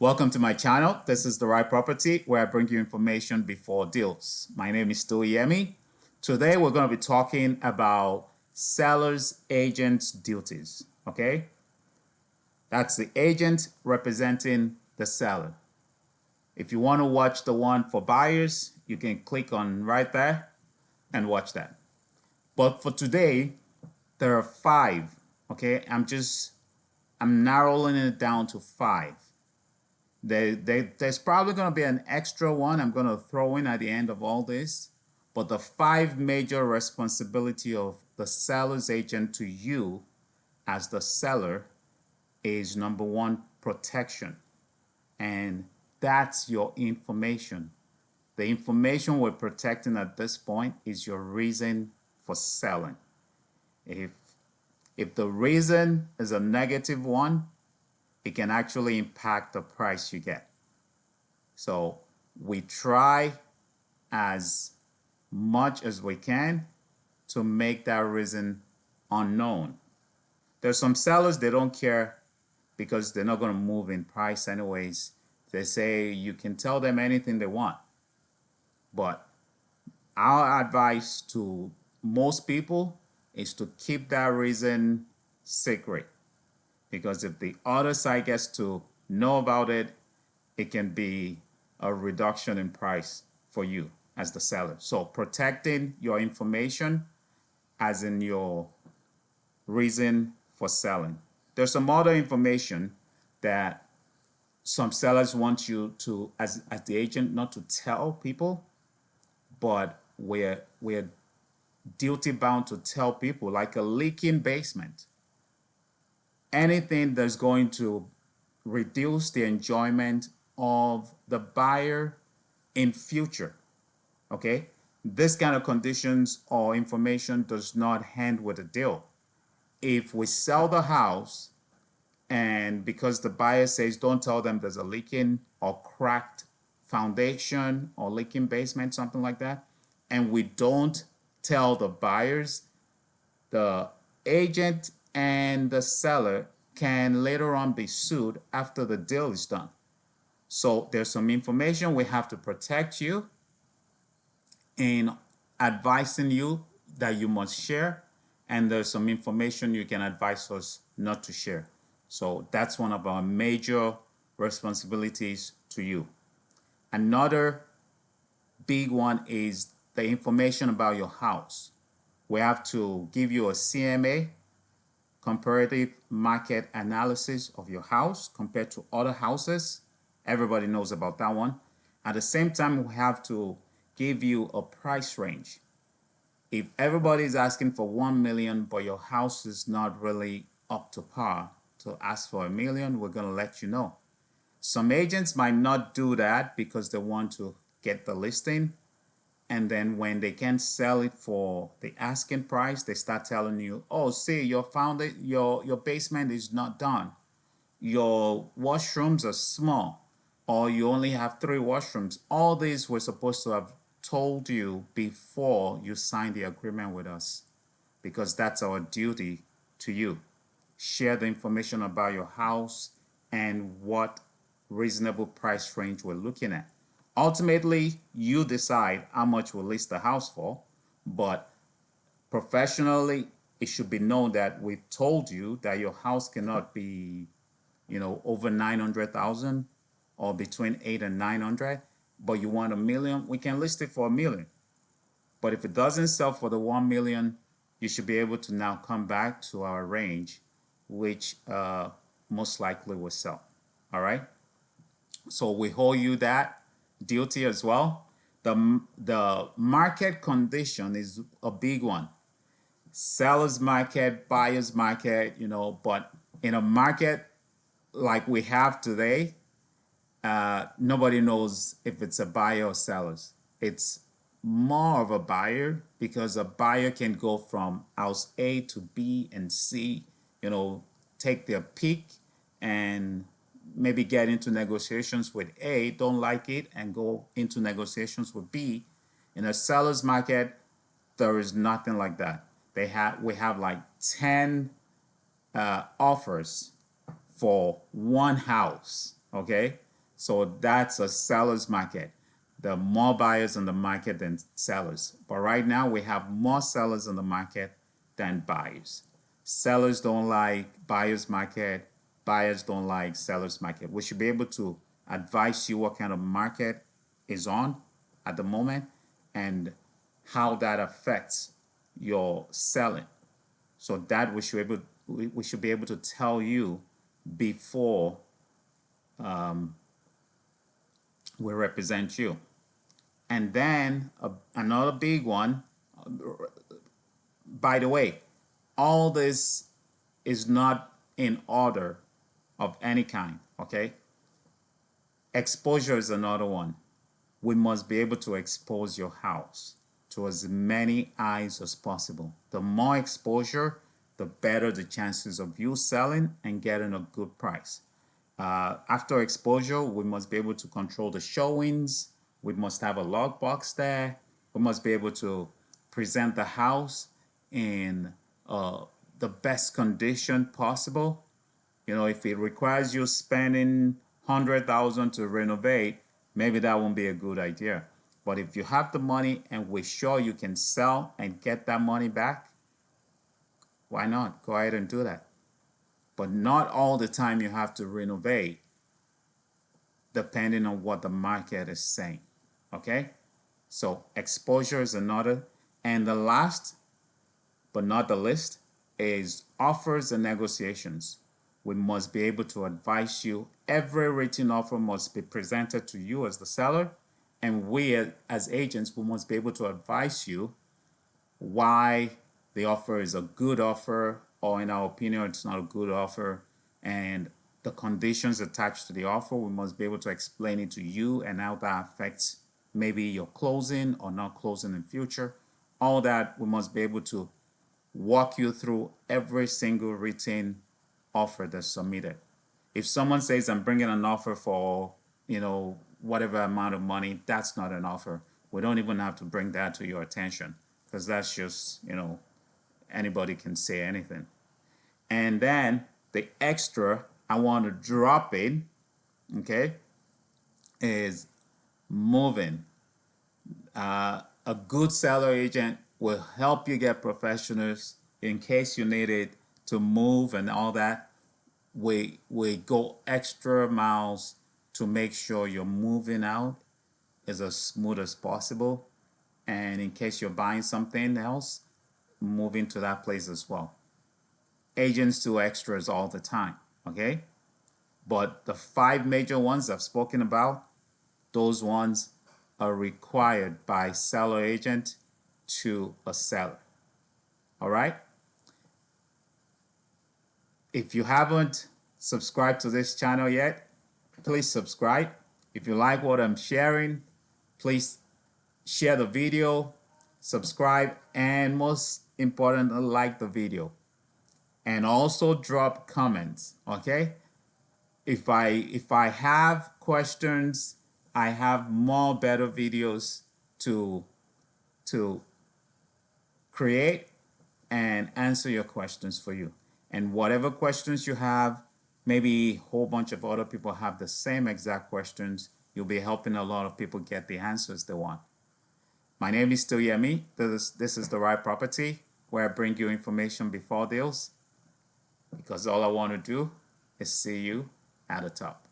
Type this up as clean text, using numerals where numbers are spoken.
Welcome to my channel. This is The Right Property, where I bring you information before deals. My name is Yemi. Today we're going to be talking about seller's agent's duties. Okay, that's the agent representing the seller. If you want to watch the one for buyers, you can click on right there and watch that. But for today, there are 5. Okay, I'm narrowing it down to 5. There's probably going to be an extra one I'm going to throw in at the end of all this. But the 5 major responsibility of the seller's agent to you as the seller is number 1, protection. And that's your information. The information we're protecting at this point is your reason for selling. If the reason is a negative one, it can actually impact the price you get. So we try as much as we can to make that reason unknown. There's some sellers, they don't care because they're not going to move in price anyways. They say you can tell them anything they want. But our advice to most people is to keep that reason secret. Because if the other side gets to know about it, it can be a reduction in price for you as the seller. So protecting your information as in your reason for selling. There's some other information that some sellers want you to, as the agent, not to tell people, but we're duty bound to tell people, like a leaking basement. Anything that's going to reduce the enjoyment of the buyer in future. Okay, this kind of conditions or information does not end with a deal. If we sell the house and because the buyer says don't tell them there's a leaking or cracked foundation or leaking basement, something like that, and we don't tell the buyers, the agent and the seller can later on be sued after the deal is done. So there's some information we have to protect you in advising you that you must share, and there's some information you can advise us not to share. So that's one of our major responsibilities to you. Another big one is the information about your house. We have to give you a CMA, comparative market analysis of your house compared to other houses. Everybody knows about that one. At the same time, we have to give you a price range. If everybody is asking for 1 million, but your house is not really up to par to ask for 1 million, we're going to let you know. Some agents might not do that because they want to get the listing. And then when they can't sell it for the asking price, they start telling you, oh, see, your basement is not done. Your washrooms are small, or you only have 3 washrooms. All these we're supposed to have told you before you sign the agreement with us, because that's our duty to you. Share the information about your house and what reasonable price range we're looking at. Ultimately, you decide how much we'll list the house for, but professionally, it should be known that we've told you that your house cannot be, over 900,000 or between 8 and 900, but you want 1 million, we can list it for 1 million. But if it doesn't sell for the 1 million, you should be able to now come back to our range, which most likely will sell. All right. So we hold you that duty as well. The market condition is a big one. Seller's market, buyer's market, but in a market like we have today, nobody knows if it's a buyer or sellers. It's more of a buyer because a buyer can go from house A to B and C, take their pick and maybe get into negotiations with A, don't like it, and go into negotiations with B. In a seller's market, there is nothing like that. We have like 10 offers for one house, okay? So that's a seller's market. There are more buyers in the market than sellers. But right now we have more sellers in the market than buyers. Sellers don't like buyers market. Buyers don't like sellers market. We should be able to advise you what kind of market is on at the moment and how that affects your selling. So that we should be able to tell you before we represent you. And then another big one, by the way, all this is not in order of any kind, okay? Exposure is another one. We must be able to expose your house to as many eyes as possible. The more exposure, the better the chances of you selling and getting a good price. After exposure, we must be able to control the showings. We must have a logbox there. We must be able to present the house in the best condition possible. You know, if it requires you spending 100,000 to renovate, maybe that won't be a good idea. But if you have the money and we're sure you can sell and get that money back, why not? Go ahead and do that. But not all the time you have to renovate, depending on what the market is saying. Okay? So exposure is another. And the last, but not the least, is offers and negotiations. We must be able to advise you. Every written offer must be presented to you as the seller. And we as agents, we must be able to advise you why the offer is a good offer, or in our opinion, it's not a good offer, and the conditions attached to the offer. We must be able to explain it to you and how that affects maybe your closing or not closing in future. All that we must be able to walk you through every single written offer that's submitted. If someone says, I'm bringing an offer for, whatever amount of money, that's not an offer. We don't even have to bring that to your attention, because that's just, anybody can say anything. And then the extra I want to drop in, okay, is moving. A good seller agent will help you get professionals in case you need it to move and all that. We go extra miles to make sure you're moving out is as smooth as possible. And in case you're buying something else, moving to that place as well. Agents do extras all the time, okay? But the 5 major ones I've spoken about, those ones are required by seller agent to a seller. All right? If you haven't subscribed to this channel yet, please subscribe. If you like what I'm sharing, please share the video, subscribe, and most importantly, like the video. And also drop comments, okay? If I have questions, I have more better videos to create and answer your questions for you. And whatever questions you have, maybe a whole bunch of other people have the same exact questions. You'll be helping a lot of people get the answers they want. My name is still Yemi. This is The Right Property, where I bring you information before deals, because all I want to do is see you at the top.